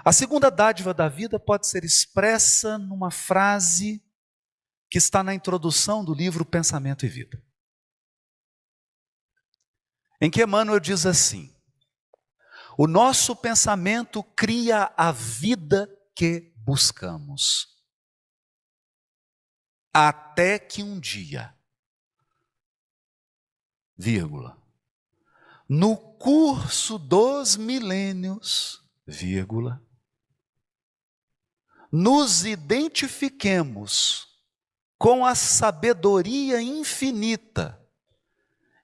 A segunda dádiva da vida pode ser expressa numa frase que está na introdução do livro Pensamento e Vida, em que Emmanuel diz assim: o nosso pensamento cria a vida que buscamos, até que um dia, vírgula, no curso dos milênios, vírgula, nos identifiquemos com a sabedoria infinita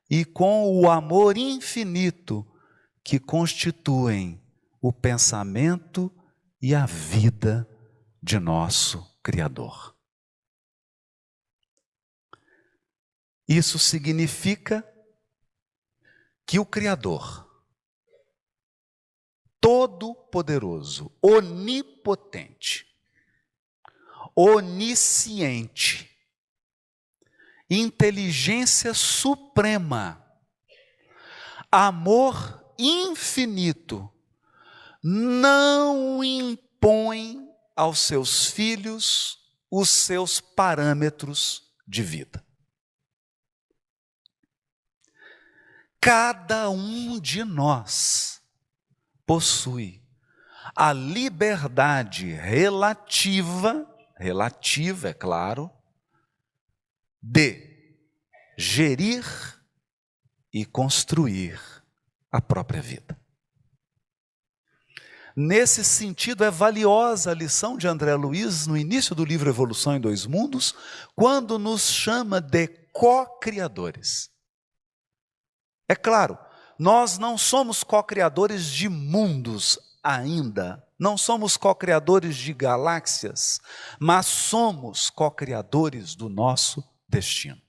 e com o amor infinito que constituem o pensamento e a vida de nosso Criador. Isso significa que o Criador, todo-poderoso, onipotente, onisciente, inteligência suprema, amor infinito, não impõe aos seus filhos os seus parâmetros de vida. Cada um de nós possui a liberdade relativa, é claro, de gerir e construir a própria vida. Nesse sentido, é valiosa a lição de André Luiz no início do livro Evolução em Dois Mundos, quando nos chama de co-criadores. É claro, nós não somos co-criadores de mundos ainda, não somos co-criadores de galáxias, mas somos co-criadores do nosso destino.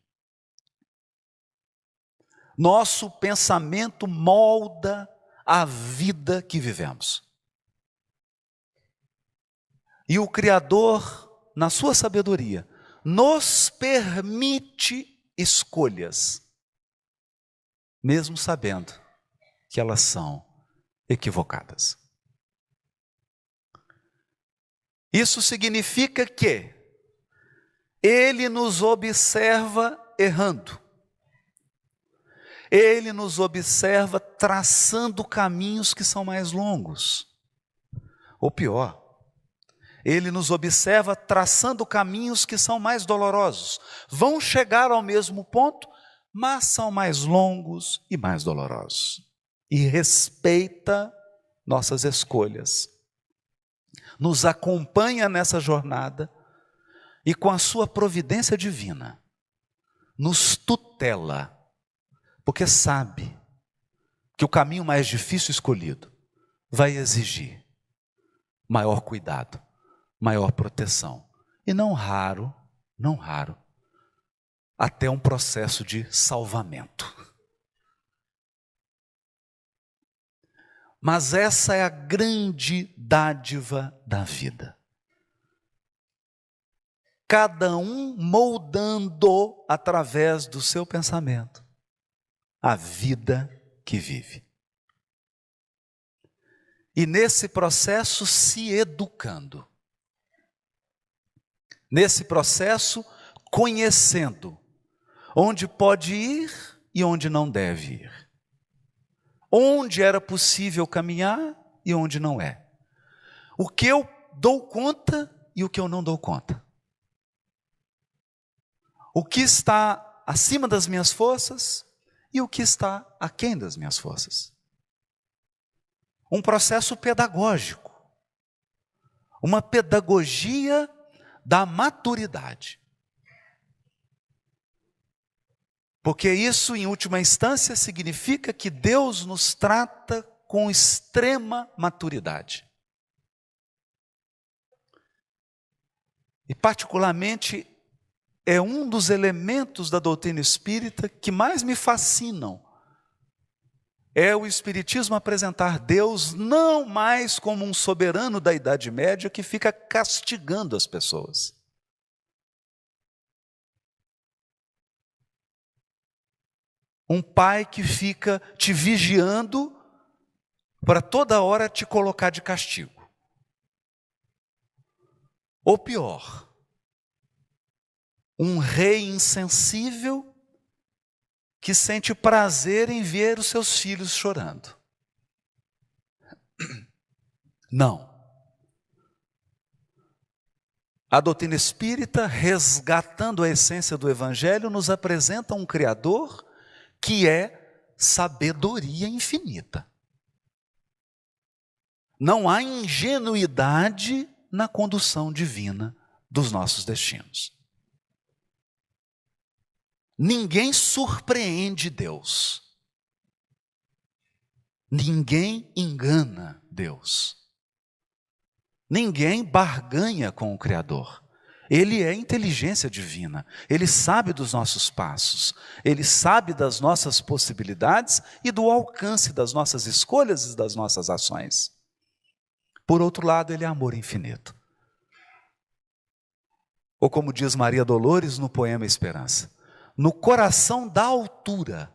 Nosso pensamento molda a vida que vivemos. E o Criador, na sua sabedoria, nos permite escolhas, mesmo sabendo que elas são equivocadas. Isso significa que Ele nos observa errando. Ele nos observa traçando caminhos que são mais longos. Ou pior, Ele nos observa traçando caminhos que são mais dolorosos. Vão chegar ao mesmo ponto, mas são mais longos e mais dolorosos. E respeita nossas escolhas. Nos acompanha nessa jornada e com a sua providência divina, nos tutela, porque sabe que o caminho mais difícil escolhido vai exigir maior cuidado, maior proteção. E não raro, até um processo de salvamento. Mas essa é a grande dádiva da vida. Cada um moldando através do seu pensamento a vida que vive. E nesse processo se educando. Nesse processo conhecendo onde pode ir e onde não deve ir. Onde era possível caminhar e onde não é. O que eu dou conta e o que eu não dou conta. O que está acima das minhas forças e o que está aquém das minhas forças. Um processo pedagógico. Uma pedagogia da maturidade. Porque isso, em última instância, significa que Deus nos trata com extrema maturidade. E particularmente, é um dos elementos da doutrina espírita que mais me fascinam. É o Espiritismo apresentar Deus não mais como um soberano da Idade Média que fica castigando as pessoas. Um pai que fica te vigiando para toda hora te colocar de castigo. Ou pior, um rei insensível que sente prazer em ver os seus filhos chorando. Não. A doutrina espírita, resgatando a essência do Evangelho, nos apresenta um Criador que é sabedoria infinita. Não há ingenuidade na condução divina dos nossos destinos. Ninguém surpreende Deus. Ninguém engana Deus. Ninguém barganha com o Criador. Ele é inteligência divina. Ele sabe dos nossos passos. Ele sabe das nossas possibilidades e do alcance das nossas escolhas e das nossas ações. Por outro lado, ele é amor infinito. Ou como diz Maria Dolores no poema Esperança, no coração da altura,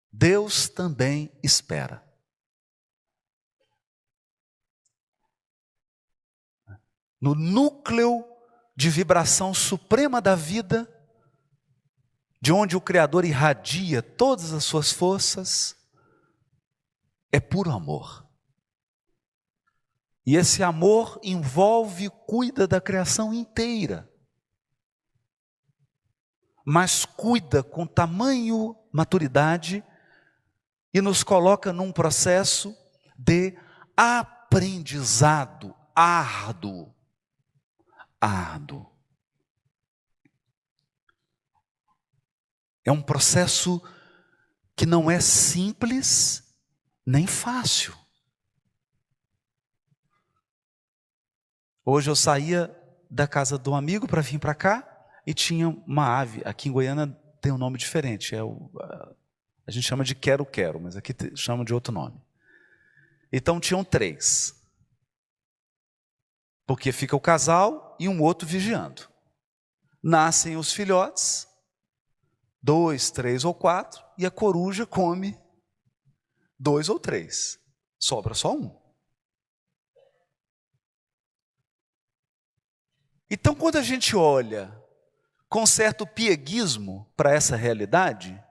Deus também espera. No núcleo de vibração suprema da vida, de onde o Criador irradia todas as suas forças, é puro amor. E esse amor envolve e cuida da criação inteira. Mas cuida com tamanho maturidade e nos coloca num processo de aprendizado árduo. É um processo que não é simples nem fácil. Hoje eu saía da casa de um amigo para vir para cá e tinha uma ave. Aqui em Goiânia tem um nome diferente. A gente chama de quero-quero, mas aqui chama de outro nome. Então tinham 3. Porque fica o casal e um outro vigiando. Nascem os filhotes, 2, 3 ou 4, e a coruja come 2 ou 3. Sobra só um. Então, quando a gente olha com certo pieguismo para essa realidade,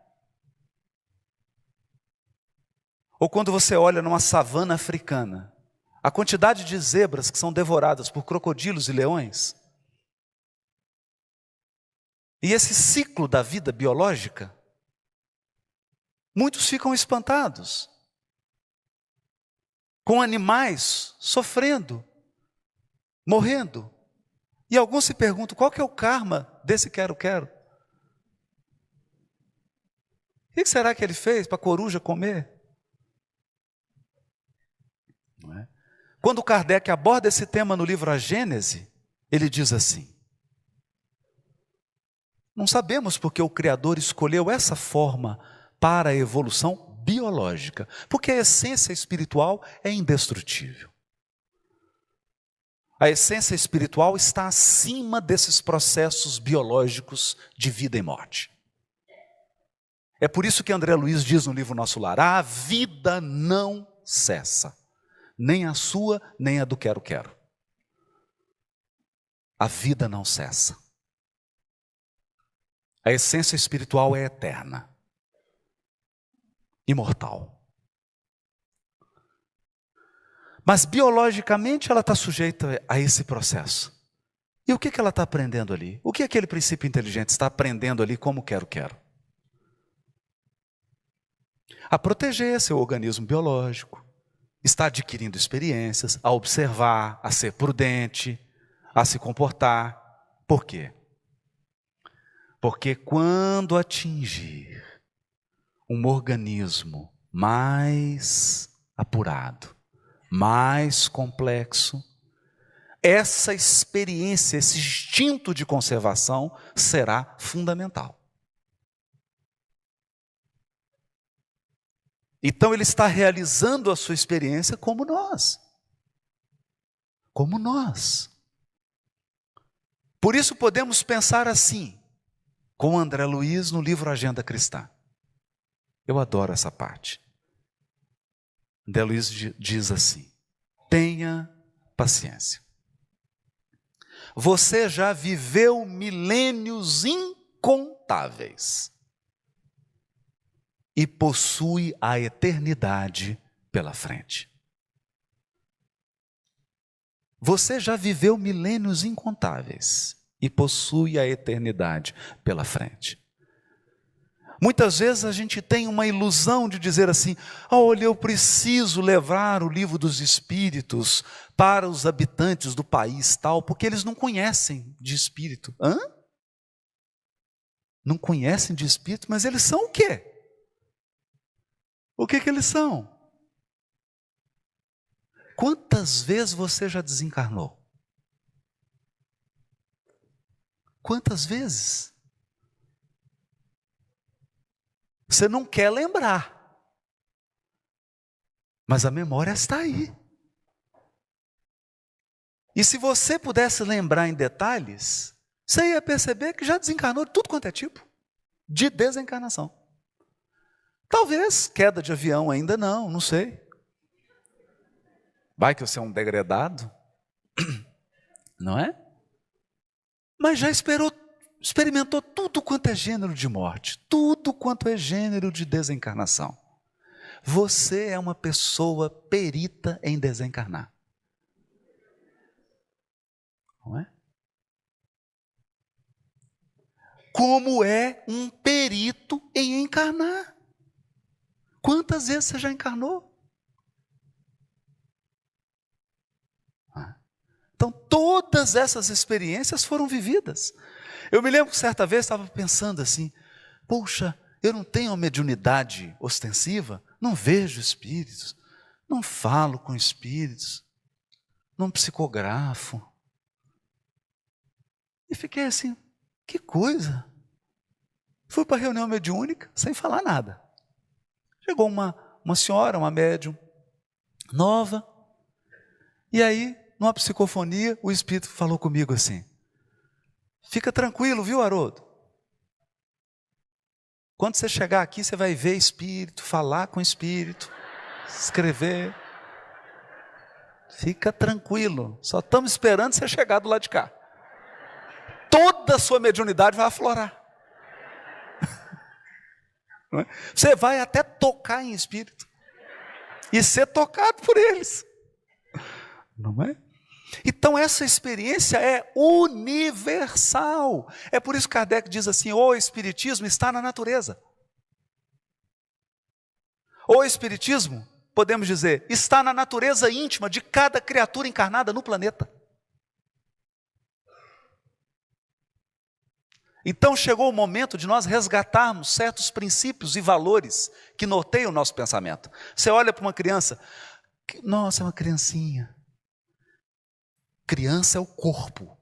ou quando você olha numa savana africana, a quantidade de zebras que são devoradas por crocodilos e leões, e esse ciclo da vida biológica, muitos ficam espantados, com animais sofrendo, morrendo. E alguns se perguntam, qual que é o karma desse quero-quero? O que será que ele fez para a coruja comer? Não é? Quando Kardec aborda esse tema no livro A Gênese, ele diz assim: não sabemos porque o Criador escolheu essa forma para a evolução biológica, porque a essência espiritual é indestrutível. A essência espiritual está acima desses processos biológicos de vida e morte. É por isso que André Luiz diz no livro Nosso Lar: a vida não cessa, nem a sua, nem a do quero-quero. A vida não cessa. A essência espiritual é eterna, imortal. Mas biologicamente ela está sujeita a esse processo. E o que ela está aprendendo ali? O que aquele princípio inteligente está aprendendo ali como quero-quero? A proteger seu organismo biológico, está adquirindo experiências, a observar, a ser prudente, a se comportar. Por quê? Porque quando atingir um organismo mais apurado, mais complexo, essa experiência, esse instinto de conservação será fundamental. Então ele está realizando a sua experiência como nós. Como nós. Por isso podemos pensar assim, com André Luiz no livro Agenda Cristã. Eu adoro essa parte. André Luiz diz assim: tenha paciência. Você já viveu milênios incontáveis e possui a eternidade pela frente. Você já viveu milênios incontáveis e possui a eternidade pela frente. Muitas vezes a gente tem uma ilusão de dizer assim: olha, eu preciso levar o livro dos Espíritos para os habitantes do país tal, porque eles não conhecem de Espírito. Hã? Não conhecem de Espírito, mas eles são o quê? O que eles são? Quantas vezes você já desencarnou? Quantas vezes? Você não quer lembrar, mas a memória está aí. E se você pudesse lembrar em detalhes, você ia perceber que já desencarnou de tudo quanto é tipo de desencarnação. Talvez queda de avião ainda não sei. Vai que você é um degradado, não é? Mas já experimentou tudo quanto é gênero de morte, tudo quanto é gênero de desencarnação. Você é uma pessoa perita em desencarnar. Não é? Como é um perito em encarnar? Quantas vezes você já encarnou? Então, todas essas experiências foram vividas. Eu me lembro que certa vez estava pensando assim: poxa, eu não tenho mediunidade ostensiva, não vejo espíritos, não falo com espíritos, não psicografo. E fiquei assim, que coisa. Fui para a reunião mediúnica sem falar nada. Chegou uma senhora, uma médium nova, e aí, numa psicofonia, o espírito falou comigo assim: fica tranquilo, viu, Haroldo? Quando você chegar aqui, você vai ver espírito, falar com espírito, escrever. Fica tranquilo, só estamos esperando você chegar do lado de cá. Toda a sua mediunidade vai aflorar. Você vai até tocar em espírito e ser tocado por eles. Não é? Então essa experiência é universal. É por isso que Kardec diz assim: o Espiritismo está na natureza. O Espiritismo, podemos dizer, está na natureza íntima de cada criatura encarnada no planeta. Então chegou o momento de nós resgatarmos certos princípios e valores que norteiam o nosso pensamento. Você olha para uma criança, nossa, é uma criancinha. Criança é o corpo.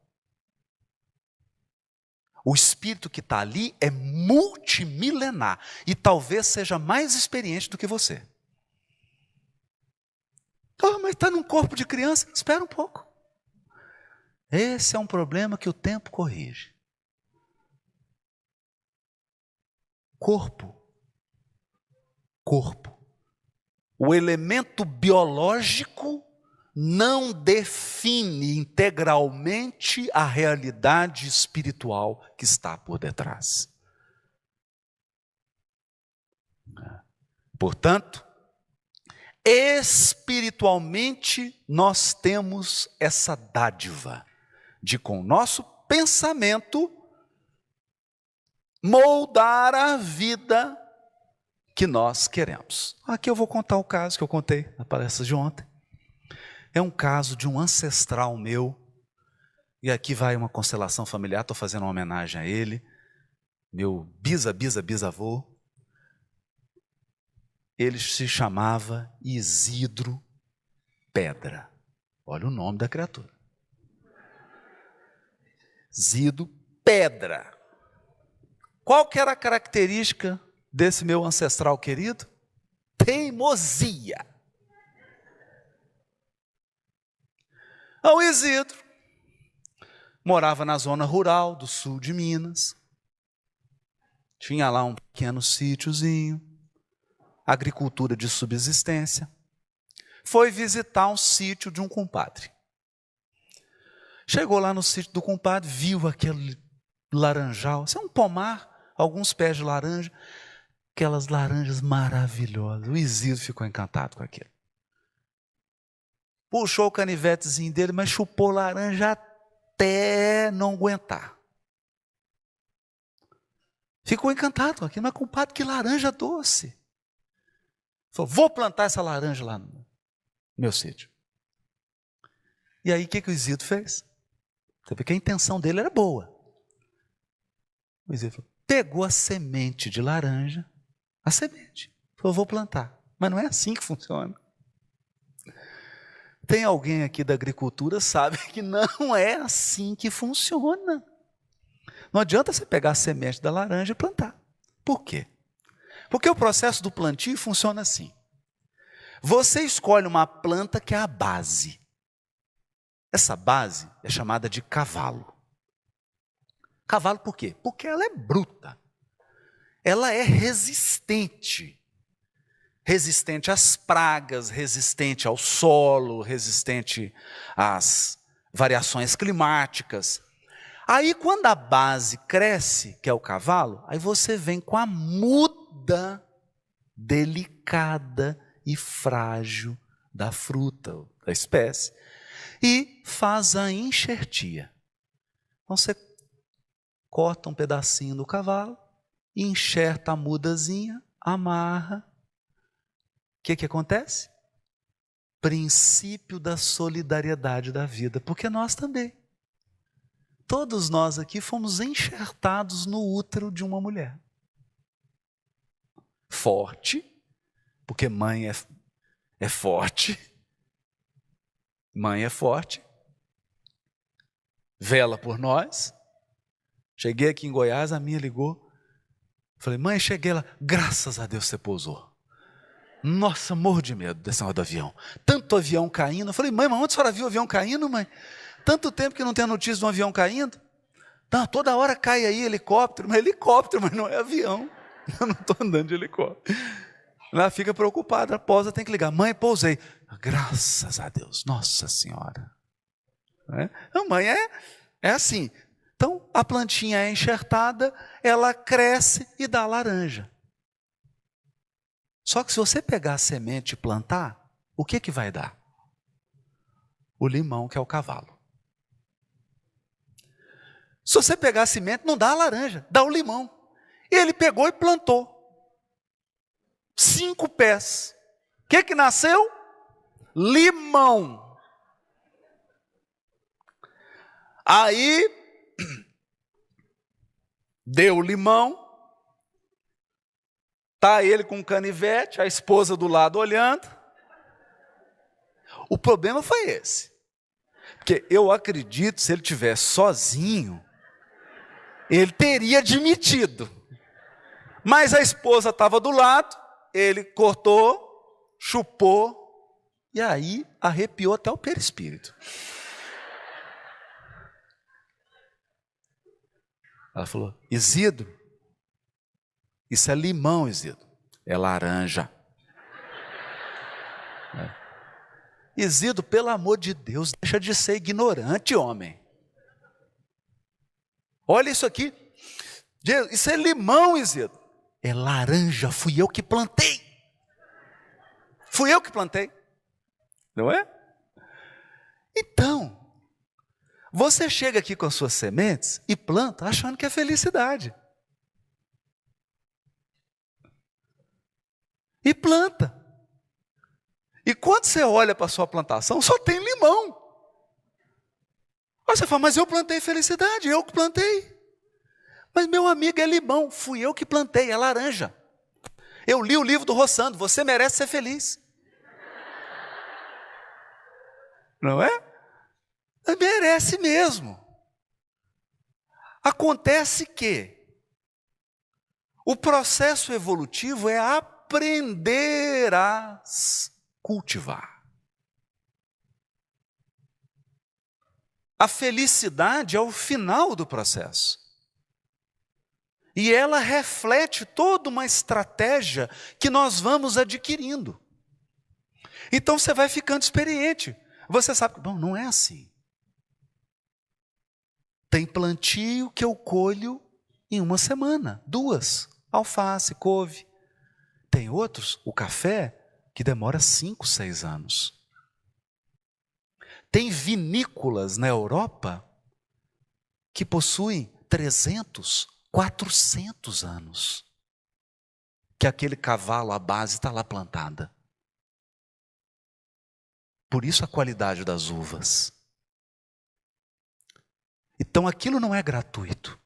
O espírito que está ali é multimilenar e talvez seja mais experiente do que você. Oh, mas está num corpo de criança? Espera um pouco. Esse é um problema que o tempo corrige. Corpo. O elemento biológico não define integralmente a realidade espiritual que está por detrás. Portanto, espiritualmente nós temos essa dádiva de, com o nosso pensamento, moldar a vida que nós queremos. Aqui eu vou contar o caso que eu contei na palestra de ontem. É um caso de um ancestral meu, e aqui vai uma constelação familiar, estou fazendo uma homenagem a ele, meu bisavô. Ele se chamava Isidro Pedra. Olha o nome da criatura. Isidro Pedra. Qual que era a característica desse meu ancestral querido? Teimosia. O Isidro morava na zona rural do sul de Minas. Tinha lá um pequeno sítiozinho, agricultura de subsistência. Foi visitar um sítio de um compadre. Chegou lá no sítio do compadre, viu aquele laranjal, isso é um pomar, alguns pés de laranja, aquelas laranjas maravilhosas. O Isidro ficou encantado com aquilo. Puxou o canivetezinho dele, mas chupou laranja até não aguentar. Ficou encantado com aquilo, mas compadre, que laranja doce. Falou, vou plantar essa laranja lá no meu sítio. E aí o que o Isidro fez? Porque a intenção dele era boa. O Isidro pegou a semente de laranja, a semente, falou, vou plantar. Mas não é assim que funciona. Tem alguém aqui da agricultura sabe que não é assim que funciona. Não adianta você pegar a semente da laranja e plantar. Por quê? Porque o processo do plantio funciona assim. Você escolhe uma planta que é a base. Essa base é chamada de cavalo. Cavalo por quê? Porque ela é bruta. Ela é resistente. Resistente às pragas, resistente ao solo, resistente às variações climáticas. Aí quando a base cresce, que é o cavalo, aí você vem com a muda delicada e frágil da fruta, da espécie, e faz a enxertia. Então você corta um pedacinho do cavalo, enxerta a mudazinha, amarra. O que acontece? Princípio da solidariedade da vida, porque nós também. Todos nós aqui fomos enxertados no útero de uma mulher. Forte, porque mãe é forte. Mãe é forte. Vela por nós. Cheguei aqui em Goiás, a minha ligou. Falei, mãe, cheguei lá. Graças a Deus você pousou. Nossa, morro de medo desse negócio do avião. Tanto avião caindo. Eu falei, mãe, mas onde a senhora viu o avião caindo, mãe? Tanto tempo que não tem notícia de um avião caindo. Não, toda hora cai aí helicóptero, mas não é avião. Eu não estou andando de helicóptero. Ela fica preocupada, pousa, tem que ligar. Mãe, pousei. Graças a Deus, Nossa Senhora. A mãe é assim. Então, a plantinha é enxertada, ela cresce e dá laranja. Só que se você pegar a semente e plantar, o que vai dar? O limão, que é o cavalo. Se você pegar a semente, não dá a laranja, dá o limão. E ele pegou e plantou. 5 pés. O que nasceu? Limão. Aí, deu o limão. Está ele com um canivete, a esposa do lado olhando. O problema foi esse. Porque eu acredito, se ele estivesse sozinho, ele teria admitido. Mas a esposa estava do lado, ele cortou, chupou, e aí arrepiou até o perispírito. Ela falou, Isidro, isso é limão, Isidro. É laranja. Isidro, pelo amor de Deus, deixa de ser ignorante, homem. Olha isso aqui. Isso é limão, Isidro. É laranja, fui eu que plantei. Fui eu que plantei. Não é? Então, você chega aqui com as suas sementes e planta achando que é felicidade. E planta. E quando você olha para a sua plantação, só tem limão. Aí você fala, mas eu plantei felicidade, eu que plantei. Mas meu amigo, é limão, fui eu que plantei, é laranja. Eu li o livro do Rossando, você merece ser feliz. Não é? Merece mesmo. Acontece que o processo evolutivo é aprender a cultivar. A felicidade é o final do processo. E ela reflete toda uma estratégia que nós vamos adquirindo. Então você vai ficando experiente. Você sabe que, bom, não é assim. Tem plantio que eu colho em 1 semana, 2, alface, couve. Tem outros, o café, que demora 5, 6 anos. Tem vinícolas na Europa que possuem 300, 400 anos. Que aquele cavalo, a base está lá plantada. Por isso a qualidade das uvas. Então aquilo não é gratuito.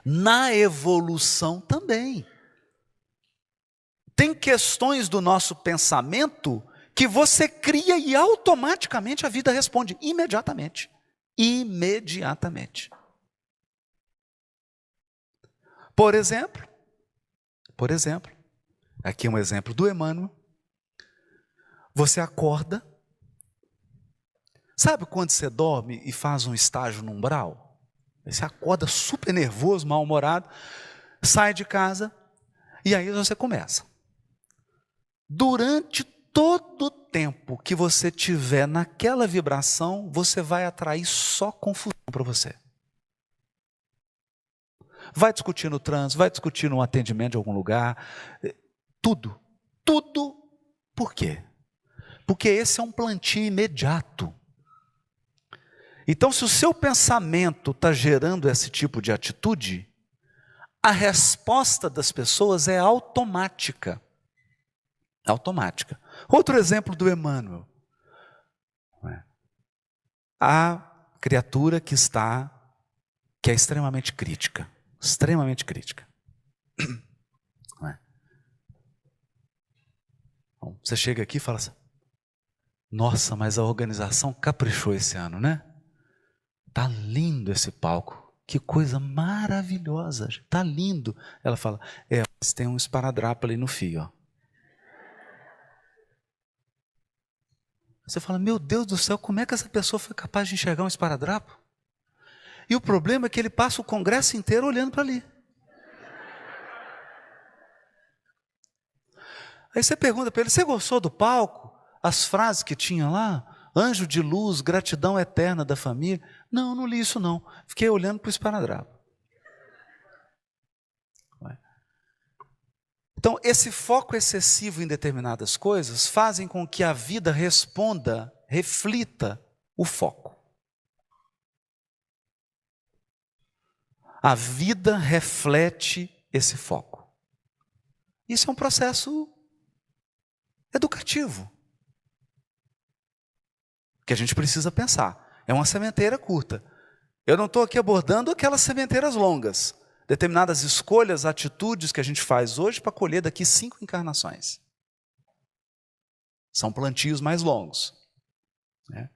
Na evolução também. Tem questões do nosso pensamento que você cria e automaticamente a vida responde imediatamente. Imediatamente. Por exemplo, aqui um exemplo do Emmanuel. Você acorda. Sabe quando você dorme e faz um estágio no umbral? Você acorda super nervoso, mal-humorado, sai de casa e aí você começa. Durante todo o tempo que você tiver naquela vibração, você vai atrair só confusão para você. Vai discutir no trânsito, vai discutir no atendimento de algum lugar, tudo. Por quê? Porque esse é um plantio imediato. Então, se o seu pensamento está gerando esse tipo de atitude, a resposta das pessoas é automática. Automática. Outro exemplo do Emmanuel. A criatura que é extremamente crítica. Extremamente crítica. Bom, você chega aqui e fala assim, nossa, mas a organização caprichou esse ano, né? Tá lindo esse palco. Que coisa maravilhosa. Tá lindo. Ela fala, mas tem um esparadrapo ali no fio, ó. Você fala, meu Deus do céu, como é que essa pessoa foi capaz de enxergar um esparadrapo? E o problema é que ele passa o congresso inteiro olhando para ali. Aí você pergunta para ele, você gostou do palco? As frases que tinha lá? Anjo de luz, gratidão eterna da família. Não li isso não. Fiquei olhando para o esparadrapo. Então, esse foco excessivo em determinadas coisas fazem com que a vida responda, reflita o foco. A vida reflete esse foco. Isso é um processo educativo. Que a gente precisa pensar. É uma sementeira curta. Eu não estou aqui abordando aquelas sementeiras longas. Determinadas escolhas, atitudes que a gente faz hoje para colher daqui 5 encarnações. São plantios mais longos. Né?